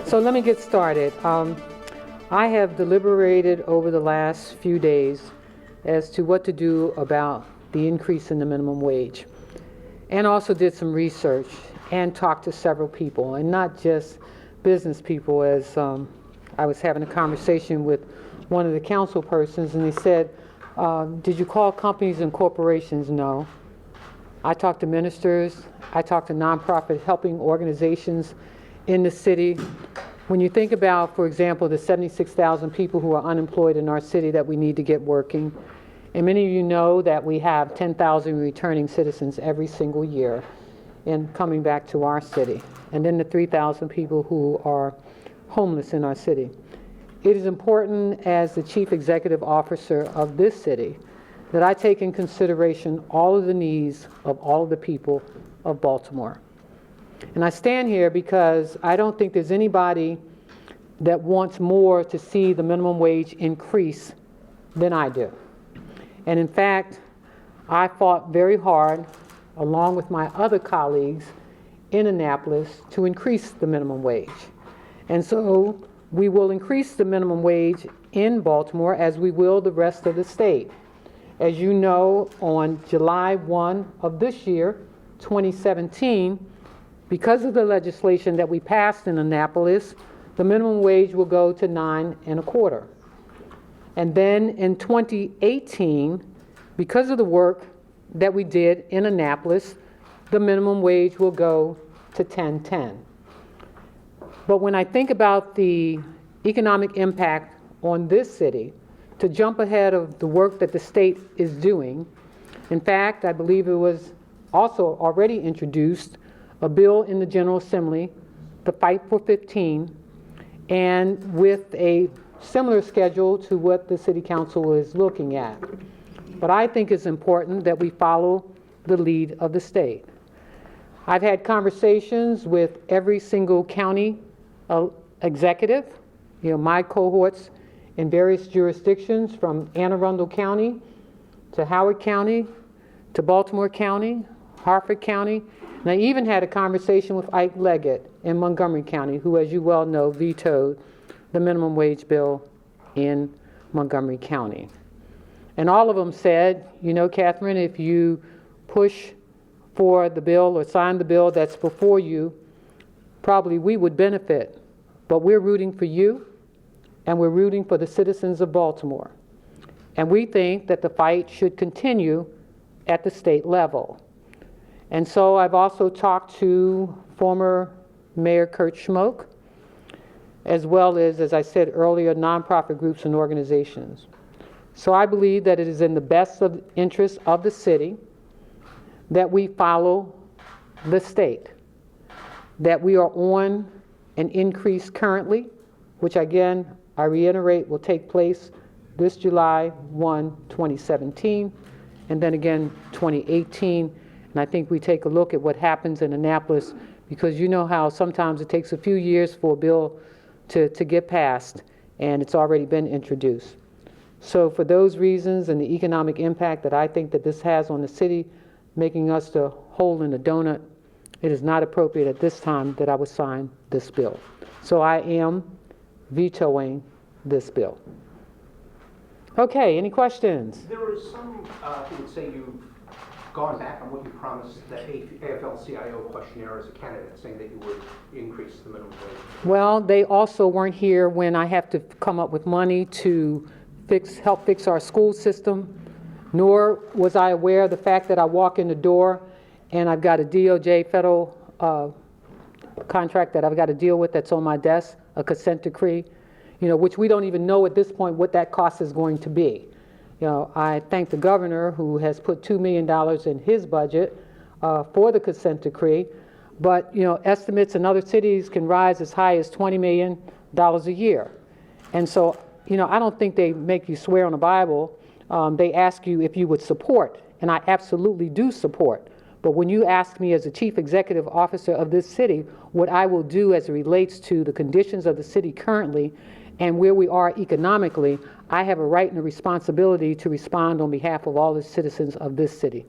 So let me get started. I have deliberated over the last few days as to what to do about the increase in the minimum wage, and also did some research and talked to several people, and not just business people, as I was having a conversation with one of the council persons, and he said, did you call companies and corporations? No. I talked to ministers, I talked to nonprofit helping organizations in the city. When you think about, for example, the 76,000 people who are unemployed in our city that we need to get working, and many of you know that we have 10,000 returning citizens every single year in coming back to our city, and then the 3,000 people who are homeless in our city. It is important, as the Chief Executive Officer of this city, that I take in consideration all of the needs of all of the people of Baltimore. And I stand here because I don't think there's anybody that wants more to see the minimum wage increase than I do. And in fact, I fought very hard, along with my other colleagues in Annapolis, to increase the minimum wage. And so we will increase the minimum wage in Baltimore as we will the rest of the state. As you know, on July 1 of this year, 2017, because of the legislation that we passed in Annapolis, the minimum wage will go to 9.25. And then in 2018, because of the work that we did in Annapolis, the minimum wage will go to 10.10. But when I think about the economic impact on this city, to jump ahead of the work that the state is doing, in fact, I believe it was also already introduced a bill in the General Assembly, the Fight for 15, and with a similar schedule to what the City Council is looking at. But I think it's important that we follow the lead of the state. I've had conversations with every single county executive, my cohorts in various jurisdictions, from Anne Arundel County to Howard County to Baltimore County, Harford County, and I even had a conversation with Ike Leggett in Montgomery County, who, as you well know, vetoed the minimum wage bill in Montgomery County. And all of them said, Catherine, if you push for the bill or sign the bill that's before you, probably we would benefit. But we're rooting for you, and we're rooting for the citizens of Baltimore. And we think that the fight should continue at the state level. And so I've also talked to former Mayor Kurt Schmoke, as well as I said earlier, nonprofit groups and organizations. So I believe that it is in the best of interest of the city that we follow the state, that we are on an increase currently, which again, I reiterate, will take place this July 1, 2017, and then again 2018. And I think we take a look at what happens in Annapolis, because you know how sometimes it takes a few years for a bill to get passed, and it's already been introduced. So for those reasons and the economic impact that I think that this has on the city, making us the hole in the donut, it is not appropriate at this time that I would sign this bill. So I am vetoing this bill. Okay, any questions? There are some who would say you've gone back on what you promised that AFL-CIO questionnaire as a candidate, saying that you would increase the minimum wage. Well, they also weren't here when I have to come up with money to help fix our school system, nor was I aware of the fact that I walk in the door and I've got a DOJ federal contract that I've got to deal with that's on my desk, a consent decree, which we don't even know at this point what that cost is going to be. I thank the governor, who has put $2 million in his budget for the consent decree, but estimates in other cities can rise as high as $20 million a year. And so, I don't think they make you swear on the Bible. They ask you if you would support, and I absolutely do support. But when you ask me as a Chief Executive Officer of this city what I will do as it relates to the conditions of the city currently and where we are economically, I have a right and a responsibility to respond on behalf of all the citizens of this city.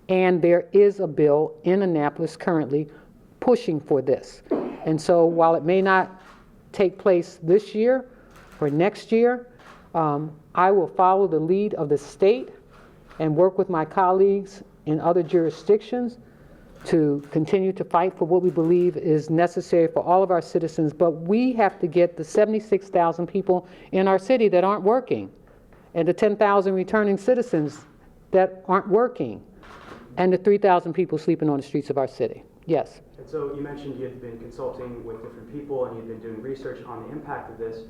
And there is a bill in Annapolis currently pushing for this. And so while it may not take place this year or next year. I will follow the lead of the state and work with my colleagues in other jurisdictions to continue to fight for what we believe is necessary for all of our citizens. But we have to get the 76,000 people in our city that aren't working, and the 10,000 returning citizens that aren't working, and the 3,000 people sleeping on the streets of our city. Yes. And so you mentioned you've been consulting with different people and you've been doing research on the impact of this.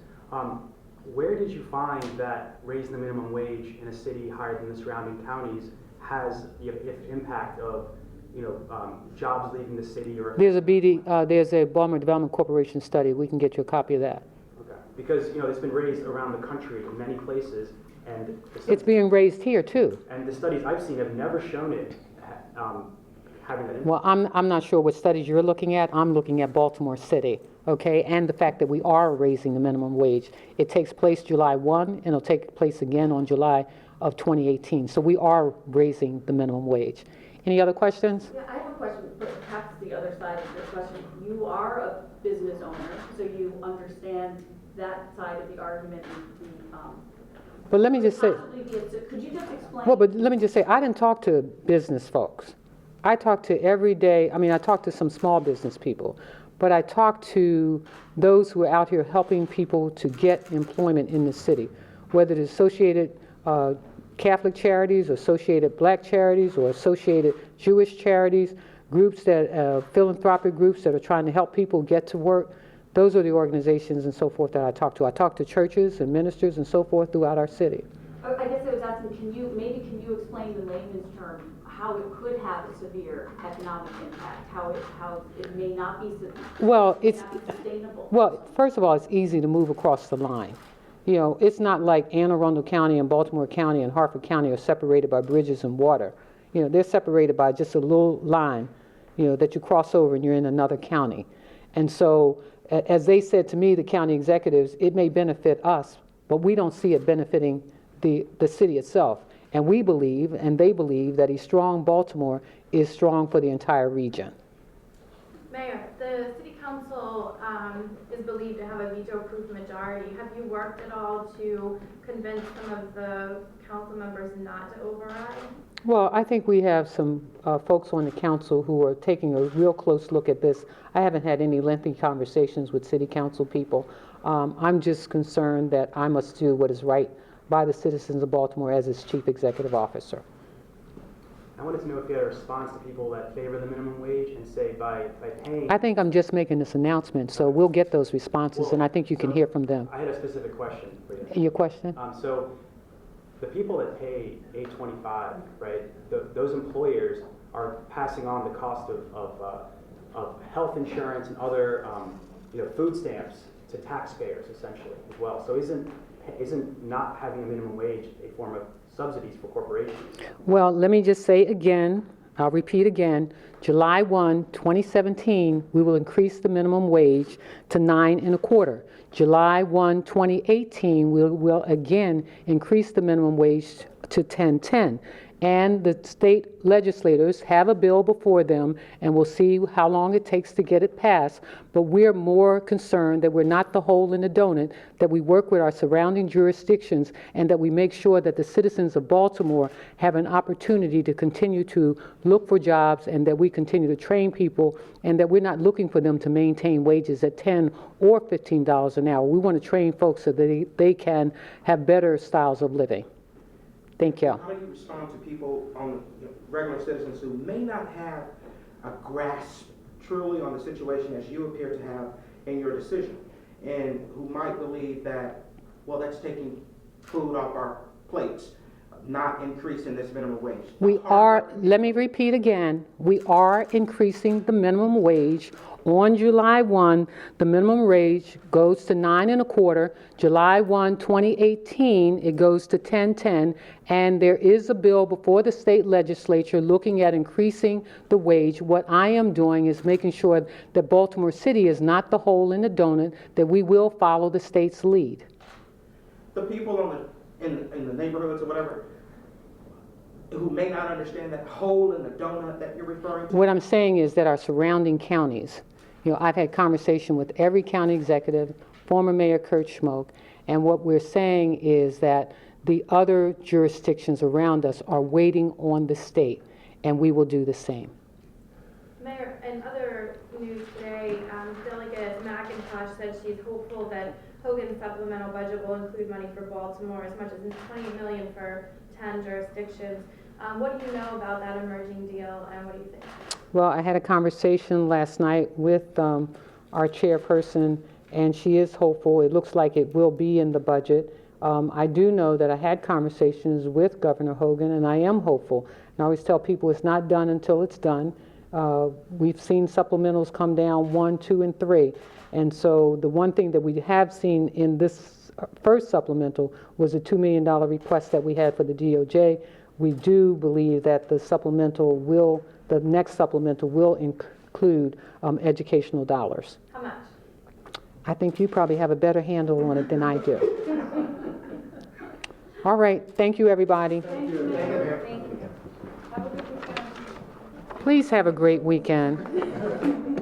Where did you find that raising the minimum wage in a city higher than the surrounding counties has the impact of jobs leaving the city? Or There's a Baltimore Development Corporation study. We can get you a copy of that. Okay. Because it's been raised around the country in many places, and It's being raised here too. And the studies I've seen have never shown it having that impact. Well, I'm not sure what studies you're looking at. I'm looking at Baltimore City, okay, and the fact that we are raising the minimum wage. It takes place July 1, and it'll take place again on July of 2018. So we are raising the minimum wage. Any other questions? Yeah, I have a question, but perhaps the other side of your question. You are a business owner, so you understand that side of the argument. But let me just say, Could you just explain? well, but let me just say, I didn't talk to business folks. I talk to I talk to some small business people, but I talk to those who are out here helping people to get employment in the city, whether it's Associated Catholic Charities, Associated Black Charities, or Associated Jewish Charities, groups that, philanthropic groups that are trying to help people get to work. Those are the organizations and so forth that I talk to. I talk to churches and ministers and so forth throughout our city. I guess I was asking, can you explain in layman's term how it could have a severe economic impact, how it may not be sustainable? Well, first of all, it's easy to move across the line. It's not like Anne Arundel County and Baltimore County and Harford County are separated by bridges and water. They're separated by just a little line, that you cross over and you're in another county. And so, as they said to me, the county executives, it may benefit us, but we don't see it benefiting the city itself. And we believe, and they believe, that a strong Baltimore is strong for the entire region. Mayor, the City Council is believed to have a veto-proof majority. Have you worked at all to convince some of the council members not to override? Well, I think we have some folks on the council who are taking a real close look at this. I haven't had any lengthy conversations with city council people. I'm just concerned that I must do what is right by the citizens of Baltimore as its chief executive officer. I wanted to know if you had a response to people that favor the minimum wage and say by paying... I think I'm just making this announcement, so we'll get those responses, and I think you can hear from them. I had a specific question for you. Your question? So the people that pay $8.25, right, those employers are passing on the cost of health insurance and other food stamps to taxpayers, essentially, as well. So isn't not having a minimum wage a form of subsidies for corporations? Well, let me just say again, I'll repeat again, July 1, 2017, we will increase the minimum wage to $9.25. July 1, 2018, we will again increase the minimum wage to $10.10. And the state legislators have a bill before them, and we'll see how long it takes to get it passed. But we're more concerned that we're not the hole in the donut, that we work with our surrounding jurisdictions, and that we make sure that the citizens of Baltimore have an opportunity to continue to look for jobs, and that we continue to train people, and that we're not looking for them to maintain wages at $10 or $15 an hour. We want to train folks so that they can have better styles of living. Thank you. How do you respond to people, regular citizens who may not have a grasp truly on the situation as you appear to have in your decision, and who might believe that, well, that's taking food off our plates, not increasing this minimum wage? Let me repeat again, we are increasing the minimum wage. On July 1, the minimum wage goes to $9.25. July 1, 2018, it goes to $10.10. And there is a bill before the state legislature looking at increasing the wage. What I am doing is making sure that Baltimore City is not the hole in the donut, that we will follow the state's lead. The people in the neighborhoods or whatever, who may not understand that hole in the donut that you're referring to? What I'm saying is that our surrounding counties, I've had conversation with every county executive, former Mayor Kurt Schmoke. And what we're saying is that the other jurisdictions around us are waiting on the state, and we will do the same. Mayor, in other news today, Delegate McIntosh said she's hopeful that Hogan's supplemental budget will include money for Baltimore as much as $20 million for 10 jurisdictions. What do you know about that emerging deal, and what do you think? Well, I had a conversation last night with our chairperson, and she is hopeful. It looks like it will be in the budget. I do know that I had conversations with Governor Hogan, and I am hopeful. And I always tell people it's not done until it's done. We've seen supplementals come down 1, 2, and 3. And so the one thing that we have seen in this first supplemental was a $2 million request that we had for the DOJ. We do believe that the next supplemental will include educational dollars. How much? I think you probably have a better handle on it than I do. All right, thank you, everybody. Thank you, Mayor. Thank you. Please have a great weekend.